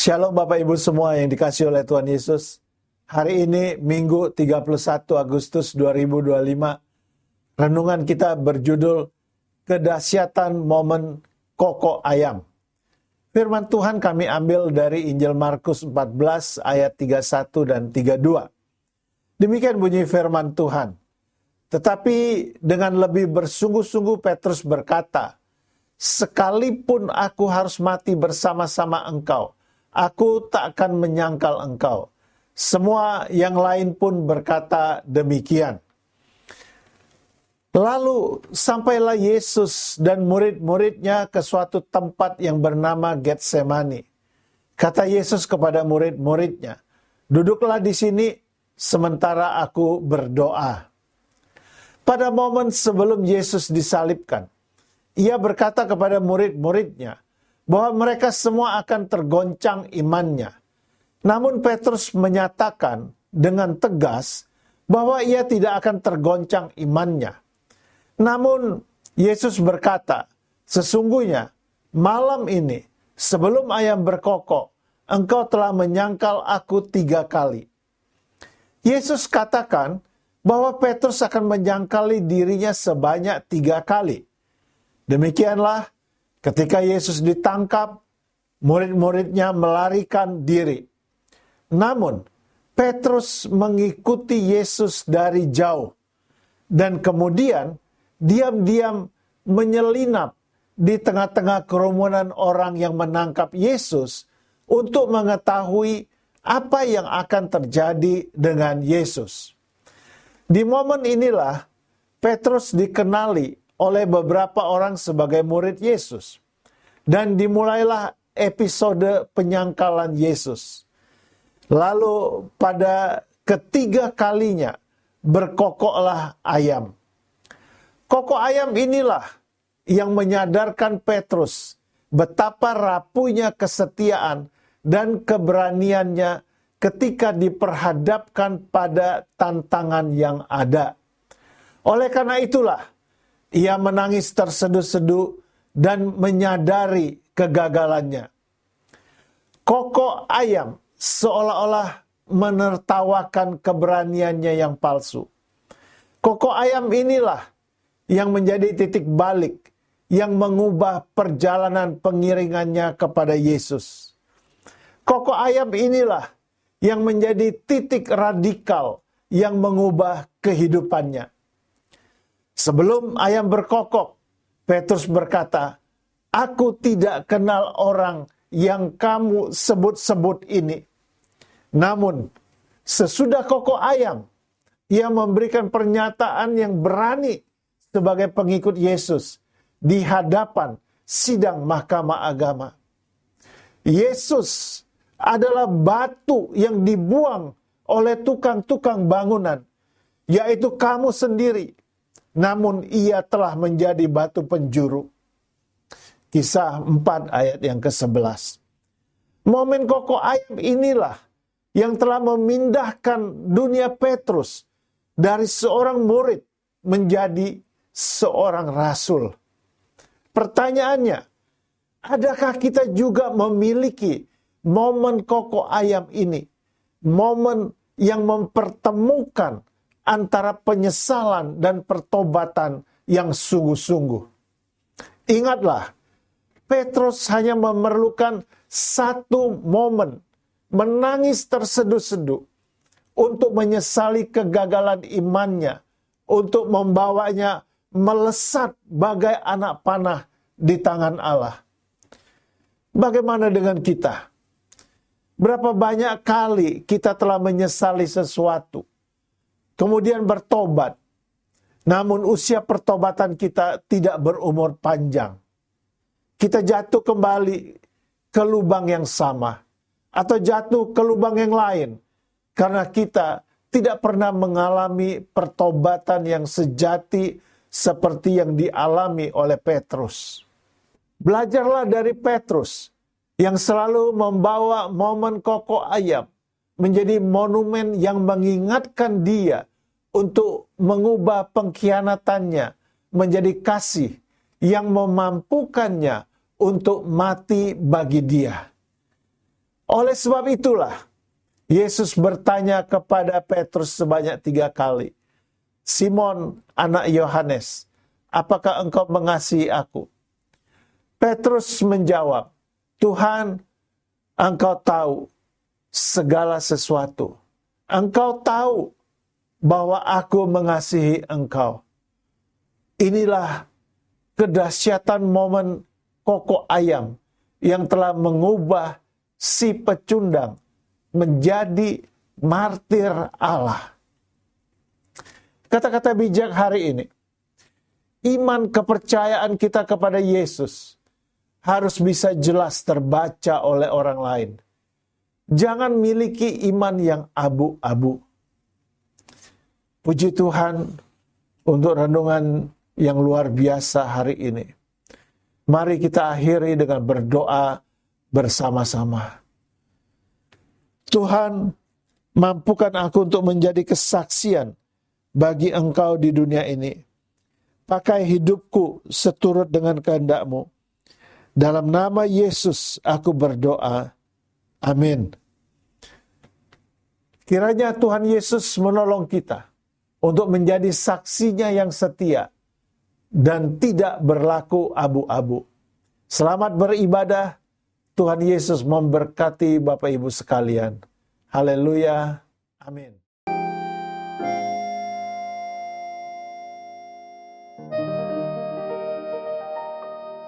Shalom Bapak Ibu semua yang dikasihi oleh Tuhan Yesus. Hari ini Minggu 31 Agustus 2025. Renungan kita berjudul Kedahsyatan Momen Koko Ayam. Firman Tuhan kami ambil dari Injil Markus 14 ayat 31 dan 32. Demikian bunyi firman Tuhan. Tetapi dengan lebih bersungguh-sungguh Petrus berkata, "Sekalipun aku harus mati bersama-sama engkau, aku tak akan menyangkal engkau." Semua yang lain pun berkata demikian. Lalu sampailah Yesus dan murid-muridnya ke suatu tempat yang bernama Getsemani. Kata Yesus kepada murid-muridnya, "Duduklah di sini sementara aku berdoa." Pada momen sebelum Yesus disalibkan, ia berkata kepada murid-muridnya bahwa mereka semua akan tergoncang imannya. Namun Petrus menyatakan dengan tegas bahwa ia tidak akan tergoncang imannya. Namun Yesus berkata, "Sesungguhnya malam ini sebelum ayam berkokok, engkau telah menyangkal aku 3 kali." Yesus katakan bahwa Petrus akan menyangkali dirinya sebanyak 3 kali. Demikianlah ketika Yesus ditangkap, murid-muridnya melarikan diri. Namun, Petrus mengikuti Yesus dari jauh. Dan kemudian, diam-diam menyelinap di tengah-tengah kerumunan orang yang menangkap Yesus untuk mengetahui apa yang akan terjadi dengan Yesus. Di momen inilah, Petrus dikenali oleh beberapa orang sebagai murid Yesus. Dan dimulailah episode penyangkalan Yesus. Lalu pada ketiga kalinya berkokoklah ayam. Kokok ayam inilah yang menyadarkan Petrus betapa rapuhnya kesetiaan dan keberaniannya ketika diperhadapkan pada tantangan yang ada. Oleh karena itulah, ia menangis terseduh-seduh dan menyadari kegagalannya. Kokok ayam seolah-olah menertawakan keberaniannya yang palsu. Kokok ayam inilah yang menjadi titik balik yang mengubah perjalanan pengiringannya kepada Yesus. Kokok ayam inilah yang menjadi titik radikal yang mengubah kehidupannya. Sebelum ayam berkokok, Petrus berkata, "Aku tidak kenal orang yang kamu sebut-sebut ini." Namun, sesudah kokok ayam, ia memberikan pernyataan yang berani sebagai pengikut Yesus di hadapan sidang mahkamah agama. Yesus adalah batu yang dibuang oleh tukang-tukang bangunan, yaitu kamu sendiri. Namun ia telah menjadi batu penjuru. Kisah 4 ayat yang ke-11. Momen kokok ayam inilah yang telah memindahkan dunia Petrus dari seorang murid menjadi seorang rasul. Pertanyaannya, adakah kita juga memiliki momen kokok ayam ini? Momen yang mempertemukan antara penyesalan dan pertobatan yang sungguh-sungguh. Ingatlah, Petrus hanya memerlukan satu momen menangis terseduh-seduh untuk menyesali kegagalan imannya, untuk membawanya melesat bagai anak panah di tangan Allah. Bagaimana dengan kita? Berapa banyak kali kita telah menyesali sesuatu, kemudian bertobat, namun usia pertobatan kita tidak berumur panjang. Kita jatuh kembali ke lubang yang sama, atau jatuh ke lubang yang lain, karena kita tidak pernah mengalami pertobatan yang sejati seperti yang dialami oleh Petrus. Belajarlah dari Petrus yang selalu membawa momen kokok ayam menjadi monumen yang mengingatkan dia untuk mengubah pengkhianatannya menjadi kasih yang memampukannya untuk mati bagi dia. Oleh sebab itulah, Yesus bertanya kepada Petrus sebanyak 3 kali, "Simon, anak Yohanes, apakah engkau mengasihi aku?" Petrus menjawab, "Tuhan, engkau tahu segala sesuatu. Engkau tahu bahwa aku mengasihi engkau." Inilah kedahsyatan momen kokok ayam yang telah mengubah si pecundang menjadi martir Allah. Kata-kata bijak hari ini, iman kepercayaan kita kepada Yesus harus bisa jelas terbaca oleh orang lain. Jangan miliki iman yang abu-abu. Puji Tuhan untuk renungan yang luar biasa hari ini. Mari kita akhiri dengan berdoa bersama-sama. Tuhan, mampukan aku untuk menjadi kesaksian bagi Engkau di dunia ini. Pakai hidupku seturut dengan kehendak-Mu. Dalam nama Yesus aku berdoa. Amin. Kiranya Tuhan Yesus menolong kita untuk menjadi saksinya yang setia dan tidak berlaku abu-abu. Selamat beribadah. Tuhan Yesus memberkati Bapak Ibu sekalian. Haleluya. Amin.